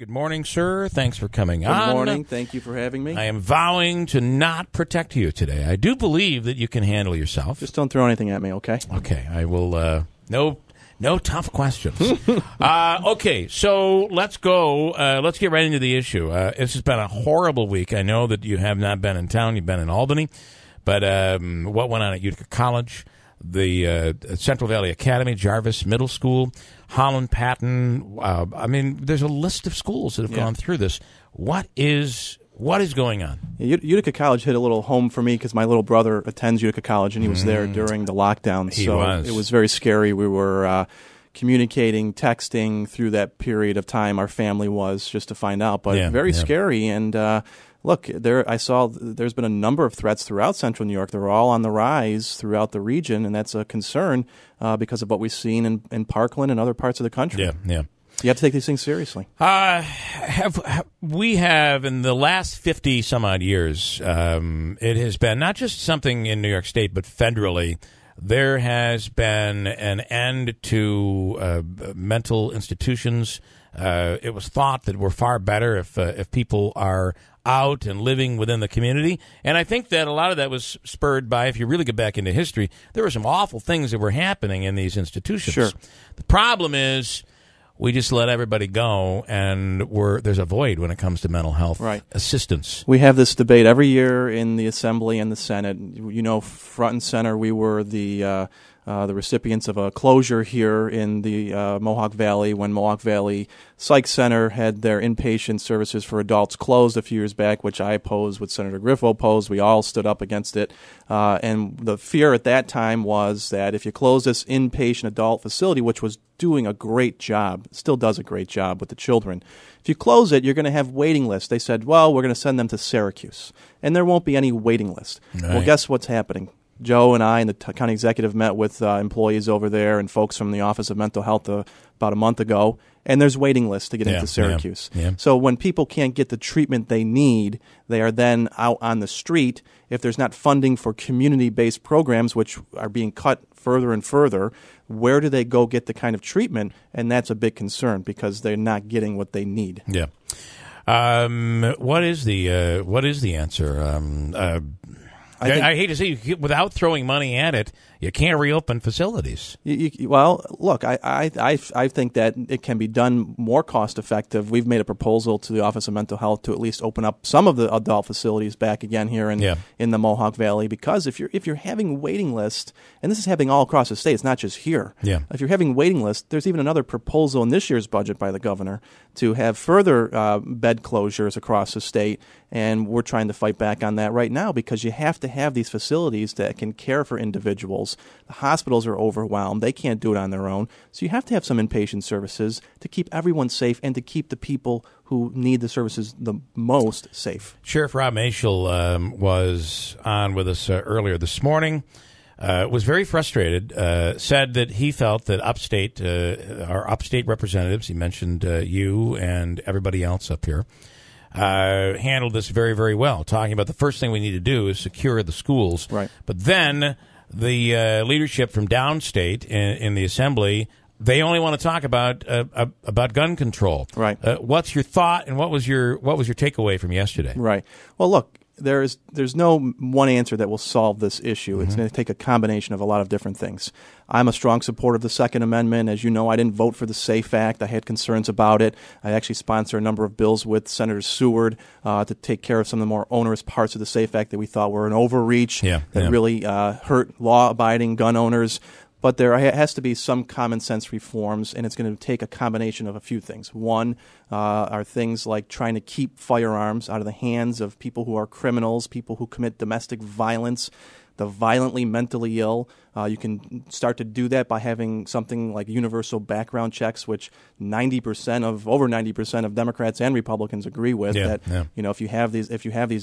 Good morning, sir. Thanks for coming on. Good morning. Thank you for having me. I am vowing to not protect you today. I do believe that you can handle yourself. Just don't throw anything at me, okay? Okay, I will. No tough questions. Okay, so let's go. Let's get right into the issue. This has been a horrible week. I know that you have not been in town. You've been in Albany. But what went on at Utica College, the Central Valley Academy, Jarvis Middle School, Holland Patton. I mean, there's a list of schools that have gone through this. What is going on? Utica College hit a little home for me because my little brother attends Utica College, and he was there during the lockdown. It was very scary. We were communicating, texting through that period of time. Our family was just to find out, but very scary. And look, I saw there's been a number of threats throughout Central New York. They're all on the rise throughout the region, and that's a concern because of what we've seen in Parkland and other parts of the country. Yeah. You have to take these things seriously. We have, in the last 50 some odd years, it has been not just something in New York State, but federally. There has been an end to mental institutions. It was thought that we're far better if people are out and living within the community. And I think that a lot of that was spurred by, if you really get back into history, there were some awful things that were happening in these institutions. Sure. The problem is we just let everybody go, and there's a void when it comes to mental health assistance. We have this debate every year in the Assembly and the Senate. You know, front and center, we were the recipients of a closure here in the Mohawk Valley when Mohawk Valley Psych Center had their inpatient services for adults closed a few years back, which I opposed, which Senator Griffo opposed. We all stood up against it. And the fear at that time was that if you close this inpatient adult facility, which was doing a great job, still does a great job with the children, if you close it, you're going to have waiting lists. They said, well, we're going to send them to Syracuse, and there won't be any waiting list. Right. Well, guess what's happening? Joe and I and the county executive met with employees over there and folks from the Office of Mental Health about a month ago, and there's waiting lists to get into Syracuse. Yeah. So when people can't get the treatment they need, they are then out on the street. If there's not funding for community-based programs, which are being cut further and further, where do they go get the kind of treatment? And that's a big concern because they're not getting what they need. Yeah. What is the answer? I hate to say, without throwing money at it, you can't reopen facilities. Well, look, I think that it can be done more cost effective. We've made a proposal to the Office of Mental Health to at least open up some of the adult facilities back again here in the Mohawk Valley, because if you're having waiting lists, and this is happening all across the state, it's not just here. Yeah. If you're having waiting lists, there's even another proposal in this year's budget by the governor to have further bed closures across the state, and we're trying to fight back on that right now because you have to have these facilities that can care for individuals. The hospitals are overwhelmed. They can't do it on their own. So you have to have some inpatient services to keep everyone safe and to keep the people who need the services the most safe. Sheriff Rob Mashel was on with us earlier this morning. Was very frustrated, said that he felt that our upstate representatives, he mentioned you and everybody else up here, handled this very, very well, talking about the first thing we need to do is secure the schools. Right. But then the leadership from downstate in the Assembly, they only want to talk about gun control. Right. What's your thought, and what was your takeaway from yesterday? Right. Well, look, there's no one answer that will solve this issue. It's going to take a combination of a lot of different things. I'm a strong supporter of the Second Amendment. As you know, I didn't vote for the SAFE Act. I had concerns about it. I actually sponsor a number of bills with Senator Seward to take care of some of the more onerous parts of the SAFE Act that we thought were an overreach that really hurt law-abiding gun owners. But there has to be some common sense reforms, and it's going to take a combination of a few things. One are things like trying to keep firearms out of the hands of people who are criminals, people who commit domestic violence, the violently mentally ill. You can start to do that by having something like universal background checks, which over 90% of Democrats and Republicans agree with. You know, if you have these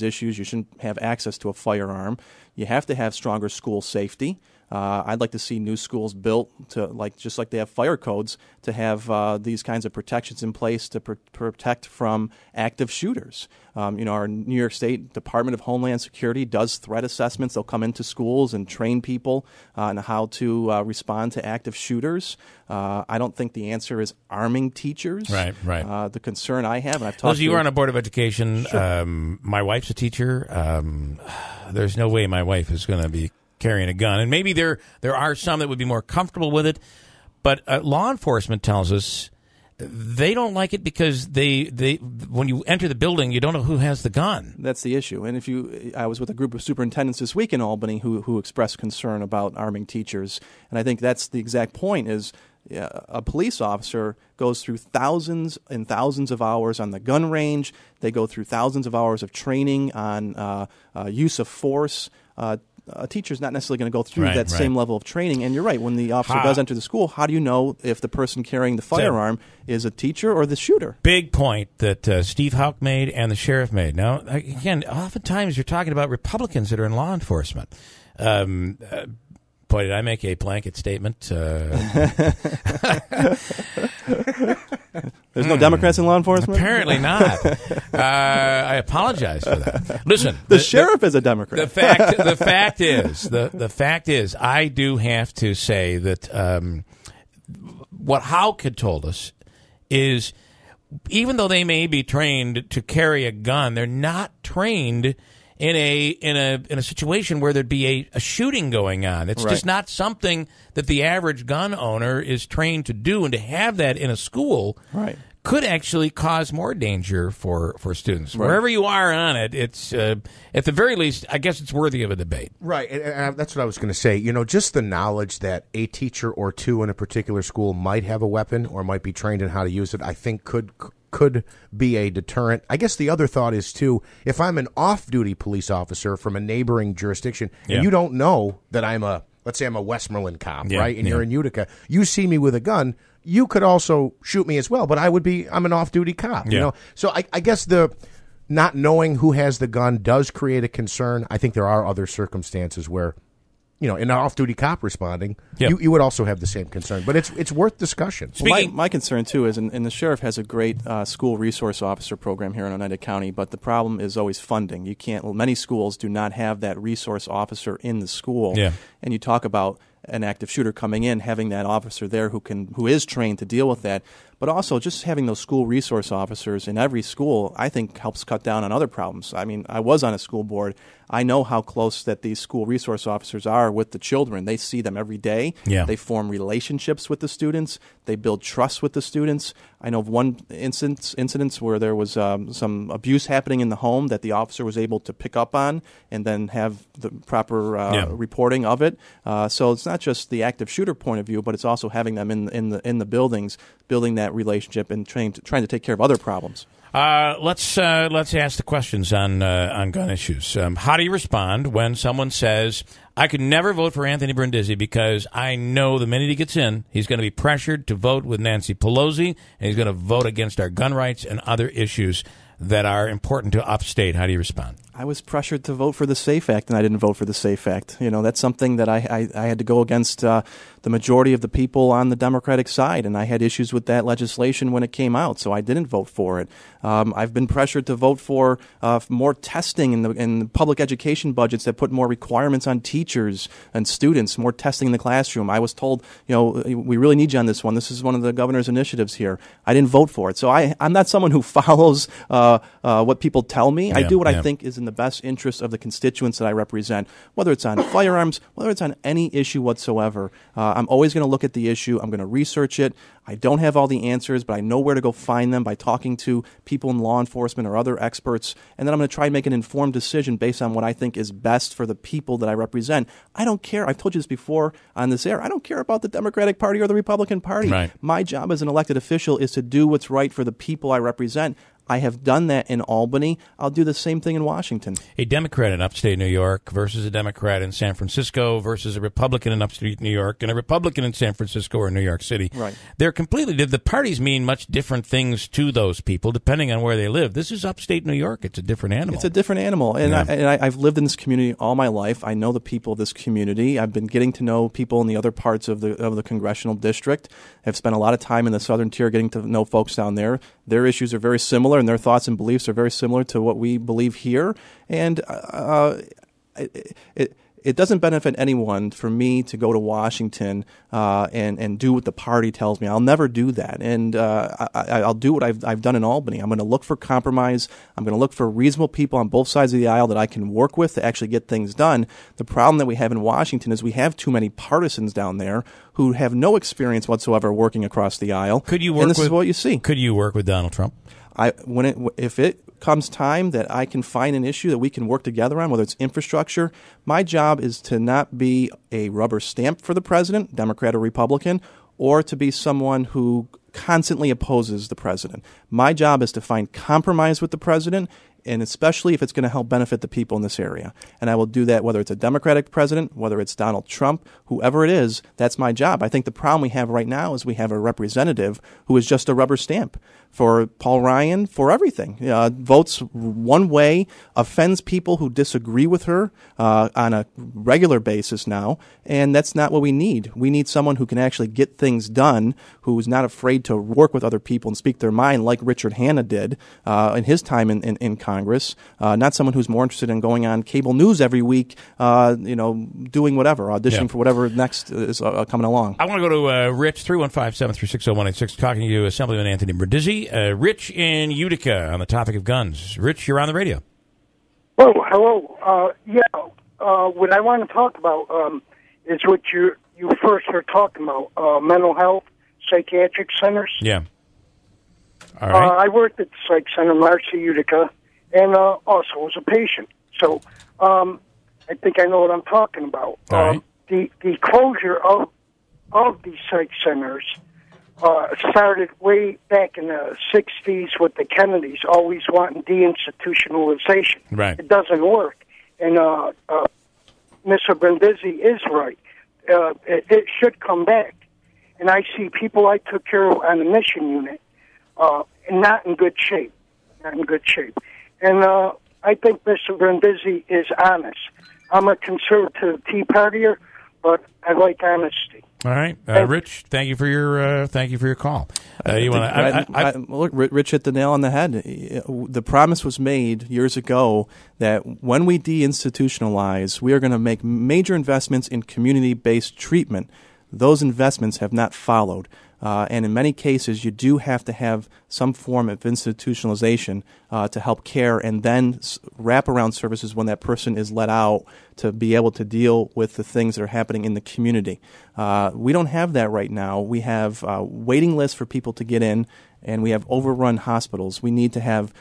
issues, you shouldn't have access to a firearm. You have to have stronger school safety. I'd like to see new schools built to just like they have fire codes to have these kinds of protections in place to protect from active shooters. Our New York State Department of Homeland Security does threat assessments. They'll come into schools and train people on how to respond to active shooters. I don't think the answer is arming teachers. Right. The concern I have, and I've talked Those of you to who are on a board of education, Sure. My wife's a teacher. There's no way my wife is going to be carrying a gun. And maybe there are some that would be more comfortable with it. But law enforcement tells us they don't like it because they when you enter the building, you don't know who has the gun. That's the issue. And I was with a group of superintendents this week in Albany who expressed concern about arming teachers. And I think that's the exact point is a police officer goes through thousands and thousands of hours on the gun range. They go through thousands of hours of training on use of force. A teacher's not necessarily going to go through that same level of training. And you're right, when the officer does enter the school, how do you know if the person carrying the firearm is a teacher or the shooter? Big point that Steve Houck made and the sheriff made. Now, again, oftentimes you're talking about Republicans that are in law enforcement. Boy, did I make a blanket statement. There's no Democrats in law enforcement? Apparently not. I apologize for that. Listen, the sheriff is a Democrat. The fact is, I do have to say that what Houck had told us is, even though they may be trained to carry a gun, they're not trained in a situation where there'd be a shooting going on. It's just not something that the average gun owner is trained to do, and to have that in a school could actually cause more danger for students. Wherever you are on it, it's at the very least, I guess it's worthy of a debate. Right, and that's what I was going to say. You know, just the knowledge that a teacher or two in a particular school might have a weapon or might be trained in how to use it, I think could be a deterrent. I guess the other thought is, too, if I'm an off-duty police officer from a neighboring jurisdiction, and you don't know that let's say I'm a Westmoreland cop, right, and you're in Utica, you see me with a gun, you could also shoot me as well, but I'm an off-duty cop, you know? So I guess the not knowing who has the gun does create a concern. I think there are other circumstances where, you know, an off-duty cop responding, you would also have the same concern. But it's worth discussion. Well, my concern, too, is, and the sheriff has a great school resource officer program here in Oneida County, but the problem is always funding. Many schools do not have that resource officer in the school. And you talk about an active shooter coming in, having that officer there who is trained to deal with that. But also, just having those school resource officers in every school, I think, helps cut down on other problems. I mean, I was on a school board. I know how close that these school resource officers are with the children. They see them every day. They form relationships with the students. They build trust with the students. I know of one incident where there was some abuse happening in the home that the officer was able to pick up on and then have the proper reporting of it. So it's not just the active shooter point of view, but it's also having them in the buildings, building that relationship and trying to take care of other problems. Let's ask the questions on gun issues. How do you respond when someone says, I could never vote for Anthony Brindisi because I know the minute he gets in, he's going to be pressured to vote with Nancy Pelosi, and he's going to vote against our gun rights and other issues that are important to upstate. How do you respond? I was pressured to vote for the SAFE Act, and I didn't vote for the SAFE Act. You know, that's something that I had to go against the majority of the people on the Democratic side, and I had issues with that legislation when it came out, so I didn't vote for it. I've been pressured to vote for more testing in public education budgets that put more requirements on teachers and students, more testing in the classroom. I was told, you know, we really need you on this one. This is one of the governor's initiatives here. I didn't vote for it. So I'm not someone who follows what people tell me. I do what I think is in the best interest of the constituents that I represent, whether it's on firearms, whether it's on any issue whatsoever. I'm always going to look at the issue. I'm going to research it. I don't have all the answers, but I know where to go find them by talking to people in law enforcement or other experts, and then I'm going to try and make an informed decision based on what I think is best for the people that I represent. I don't care. I've told you this before on this air. I don't care about the Democratic Party or the Republican Party. Right. My job as an elected official is to do what's right for the people I represent. I have done that in Albany. I'll do the same thing in Washington. A Democrat in upstate New York versus a Democrat in San Francisco versus a Republican in upstate New York and a Republican in San Francisco or New York City. Right. They're completely, the parties mean much different things to those people depending on where they live. This is upstate New York. It's a different animal. It's a different animal. And, I've lived in this community all my life. I know the people of this community. I've been getting to know people in the other parts of the congressional district. I've spent a lot of time in the southern tier getting to know folks down there. Their issues are very similar, and their thoughts and beliefs are very similar to what we believe here. And it doesn't benefit anyone for me to go to Washington and do what the party tells me. I'll never do that, and I'll do what I've done in Albany. I'm going to look for compromise. I'm going to look for reasonable people on both sides of the aisle that I can work with to actually get things done. The problem that we have in Washington is we have too many partisans down there who have no experience whatsoever working across the aisle. Could you work and this with, is what you see. Could you work with Donald Trump? If it comes time that I can find an issue that we can work together on, whether it's infrastructure, my job is to not be a rubber stamp for the president, Democrat or Republican, or to be someone who constantly opposes the president. My job is to find compromise with the president, and especially if it's going to help benefit the people in this area. And I will do that whether it's a Democratic president, whether it's Donald Trump, whoever it is, that's my job. I think the problem we have right now is we have a representative who is just a rubber stamp for Paul Ryan, for everything. Votes one way, offends people who disagree with her on a regular basis now, and that's not what we need. We need someone who can actually get things done, who is not afraid to work with other people and speak their mind like Richard Hanna did in his time in Congress, not someone who's more interested in going on cable news every week, doing whatever, auditioning for whatever next is coming along. I want to go to Rich, 315-736-0186, talking to you, Assemblyman Anthony Brindisi. Rich in Utica on the topic of guns. Rich, you're on the radio. Oh, hello. What I want to talk about is what you first were talking about, mental health, psychiatric centers. Yeah. All right. I worked at the Psych Center, Marcy, Utica, and also was a patient. So I think I know what I'm talking about. All right. The closure of these psych centers started way back in the 60s with the Kennedys always wanting deinstitutionalization. Right. It doesn't work. And Mr. Brindisi is right. It should come back. And I see people I took care of on the mission unit not in good shape. Not in good shape. And I think Mr. Brindisi is honest. I'm a conservative Tea Partier, but I like honesty. All right, Rich. Thank you for your call. Look, Rich hit the nail on the head. The promise was made years ago that when we deinstitutionalize, we are going to make major investments in community-based treatment. Those investments have not followed. And in many cases, you do have to have some form of institutionalization to help care and then wraparound services when that person is let out to be able to deal with the things that are happening in the community. We don't have that right now. We have waiting lists for people to get in, and we have overrun hospitals. We need to have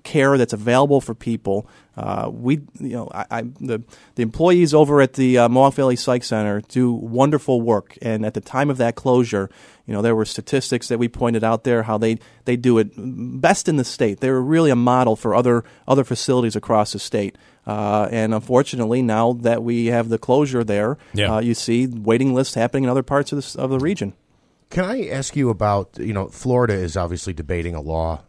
care that's available for people. The employees over at the Mohawk Valley Psych Center do wonderful work, and at the time of that closure, there were statistics that we pointed out there how they do it best in the state. They were really a model for other facilities across the state. And unfortunately, now that we have the closure there, you see waiting lists happening in other parts of the region. Can I ask you about, Florida is obviously debating a law.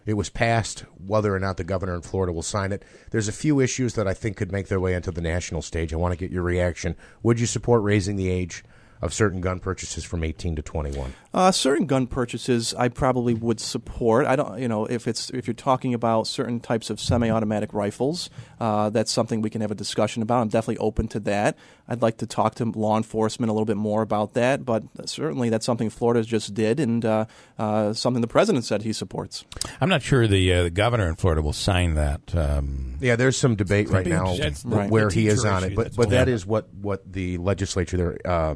It was passed. Whether or not the governor in Florida will sign it, there's a few issues that I think could make their way into the national stage. I want to get your reaction. Would you support raising the age of certain gun purchases from 18 to 21? Certain gun purchases I probably would support. I don't, if you're talking about certain types of semi-automatic rifles, that's something we can have a discussion about. I'm definitely open to that. I'd like to talk to law enforcement a little bit more about that, but certainly that's something Florida just did and something the president said he supports. I'm not sure the governor in Florida will sign that. Yeah, there's some debate right now where he is on it, but that is what the legislature there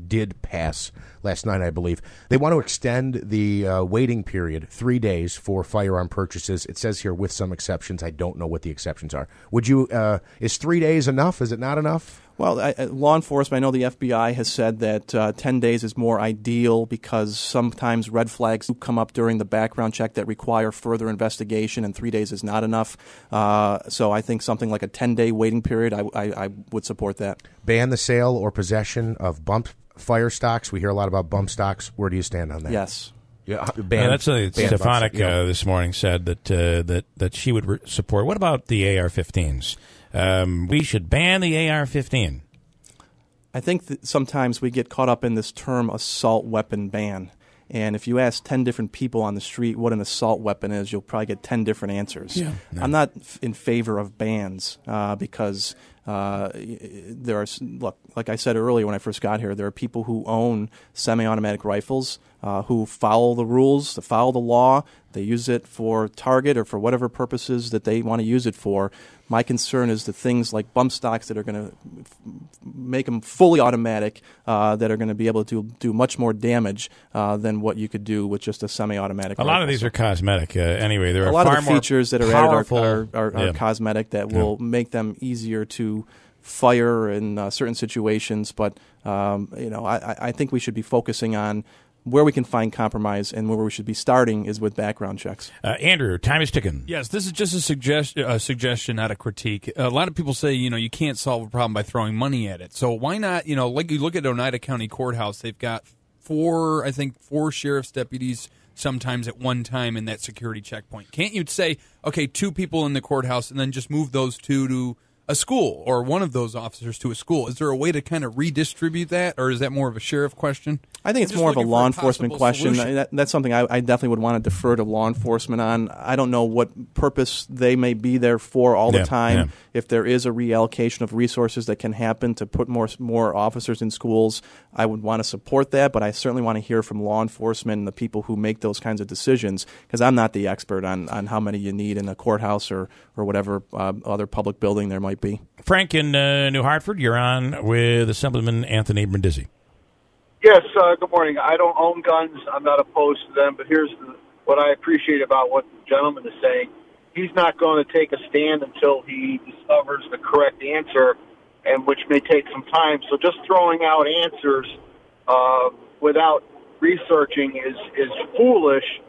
did pass last night, I believe. They want to extend the waiting period 3 days for firearm purchases. It says here with some exceptions. I don't know what the exceptions are. Would you? Is 3 days enough? Is it not enough? Well, law enforcement, I know the FBI has said that 10 days is more ideal because sometimes red flags do come up during the background check that require further investigation, and 3 days is not enough. So I think something like a 10-day waiting period, I would support that. Ban the sale or possession of bump fire stocks. We hear a lot about bump stocks. Where do you stand on that? Yes. Yeah, that's Stefanik this morning said that she would support. What about the AR-15s? We should ban the AR-15. I think that sometimes we get caught up in this term assault weapon ban. And if you ask 10 different people on the street what an assault weapon is, you'll probably get 10 different answers. Yeah. I'm not in favor of bans because there are, look, like I said earlier when I first got here, there are people who own semi-automatic rifles who follow the rules, follow the law. They use it for target or for whatever purposes that they want to use it for. My concern is the things like bump stocks that are going to make them fully automatic, that are going to be able to do much more damage than what you could do with just a semi-automatic rifle. A lot of these are cosmetic. Anyway, there are a lot far of the features that are powerful, added are cosmetic that will make them easier to fire in certain situations. But I think we should be focusing on where we can find compromise, and where we should be starting is with background checks. Andrew, time is ticking. Yes, this is just a suggestion, not a critique. A lot of people say, you can't solve a problem by throwing money at it. So why not, like you look at Oneida County Courthouse, they've got four sheriff's deputies sometimes at one time in that security checkpoint. Can't you say, okay, 2 people in the courthouse and then just move those 2 to a school, or one of those officers to a school? Is there a way to kind of redistribute that, or is that more of a sheriff question? I think it's more of a law enforcement question. That's something I definitely would want to defer to law enforcement on. I don't know what purpose they may be there for all the time. Yeah. If there is a reallocation of resources that can happen to put more officers in schools, I would want to support that, but I certainly want to hear from law enforcement and the people who make those kinds of decisions, because I'm not the expert on how many you need in a courthouse or whatever other public building there might be. Frank in New Hartford, you're on with Assemblyman Anthony Brindisi. Yes, good morning. I don't own guns. I'm not opposed to them, but here's what I appreciate about what the gentleman is saying. He's not going to take a stand until he discovers the correct answer, and which may take some time. So just throwing out answers without researching is foolish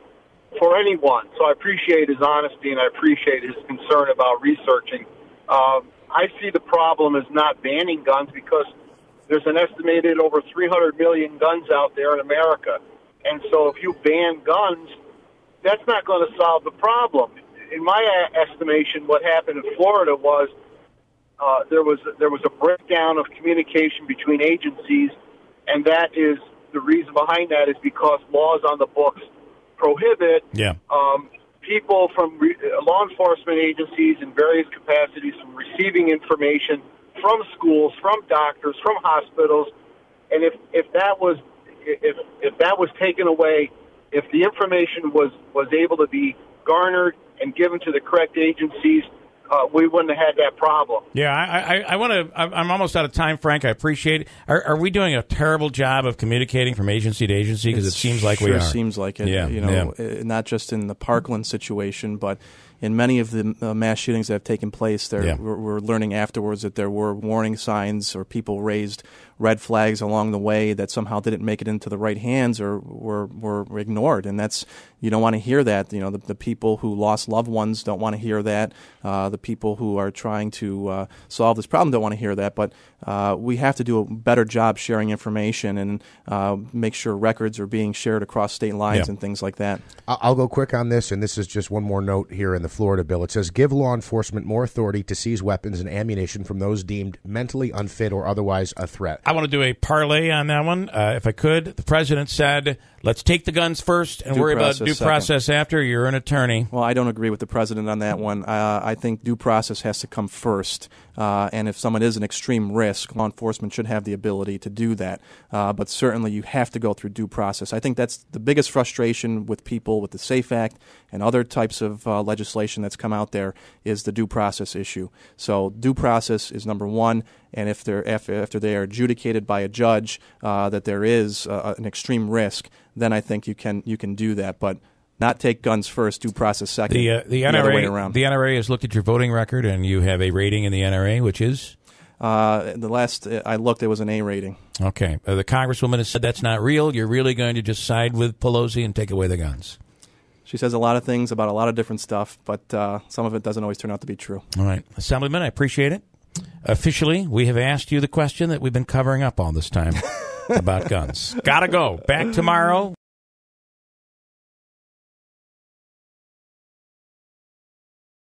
for anyone. So I appreciate his honesty, and I appreciate his concern about researching. I see the problem as not banning guns, because there's an estimated over 300 million guns out there in America. And so if you ban guns, that's not going to solve the problem. In my estimation, what happened in Florida was there was a breakdown of communication between agencies, and that is the reason behind that is because laws on the books prohibit people from law enforcement agencies in various capacities from receiving information from schools, from doctors, from hospitals, and if that was taken away, if the information was able to be garnered and given to the correct agencies, we wouldn't have had that problem. Yeah, I want to. I'm almost out of time, Frank. I appreciate it. Are we doing a terrible job of communicating from agency to agency? Because it seems like we are. It seems like it. Yeah, not just in the Parkland situation, but in many of the mass shootings that have taken place, we're learning afterwards that there were warning signs or people raised red flags along the way that somehow didn't make it into the right hands or were ignored. And you don't want to hear that. The people who lost loved ones don't want to hear that. The people who are trying to solve this problem don't want to hear that. But we have to do a better job sharing information and make sure records are being shared across state lines and things like that. I'll go quick on this, and this is just one more note here in the Florida bill. It says, give law enforcement more authority to seize weapons and ammunition from those deemed mentally unfit or otherwise a threat. I want to do a parlay on that one, if I could. The president said, let's take the guns first and worry about due process after. You're an attorney. Well, I don't agree with the president on that one. I think due process has to come first. And if someone is an extreme risk, law enforcement should have the ability to do that. But certainly you have to go through due process. I think that's the biggest frustration with people with the SAFE Act and other types of legislation that's come out there is the due process issue. So due process is number one. And if after they are adjudicated by a judge that there is an extreme risk, then I think you can do that. But not take guns first, due process second. The other way around. The NRA has looked at your voting record, and you have a rating in the NRA, which is? The last I looked, it was an A rating. Okay. The Congresswoman has said that's not real. You're really going to just side with Pelosi and take away the guns. She says a lot of things about a lot of different stuff, but some of it doesn't always turn out to be true. All right. Assemblyman, I appreciate it. Officially, we have asked you the question that we've been covering up all this time about guns. Gotta go. Back tomorrow.